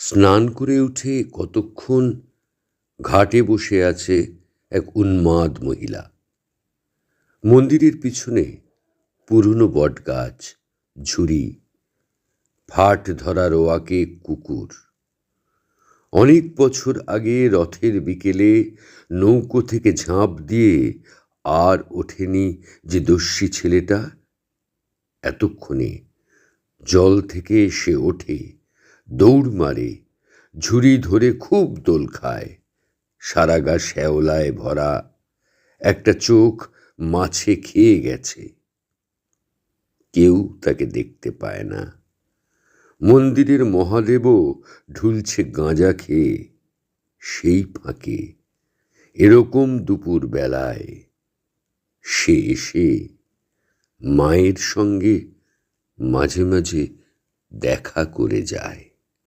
স্নান করে উঠে কতক্ষণ ঘাটে বসে আছে এক উন্মাদ মহিলা। মন্দিরের পিছনে পুরনো বটগাছ, ঝুড়ি, ফাট ধরা রোয়াকে কুকুর। অনেক বছর আগে রথের বিকেলে নৌকো থেকে ঝাঁপ দিয়ে আর ওঠেনি যে দস্যি ছেলেটা, এতক্ষণে জল থেকে এসে ওঠে, দৌড় মারে, ঝুড়ি ধরে খুব দোল খায়। সারা গা শ্যাওলায় ভরা, একটা চোখ মাছে খেয়ে গেছে। কেউ তাকে দেখতে পায় না। মন্দিরের মহাদেবও ঢুলছে গাঁজা খেয়ে। সেই ফাঁকে এরকম দুপুর বেলায় সে এসে মায়ের সঙ্গে মাঝে মাঝে দেখা করে যায়।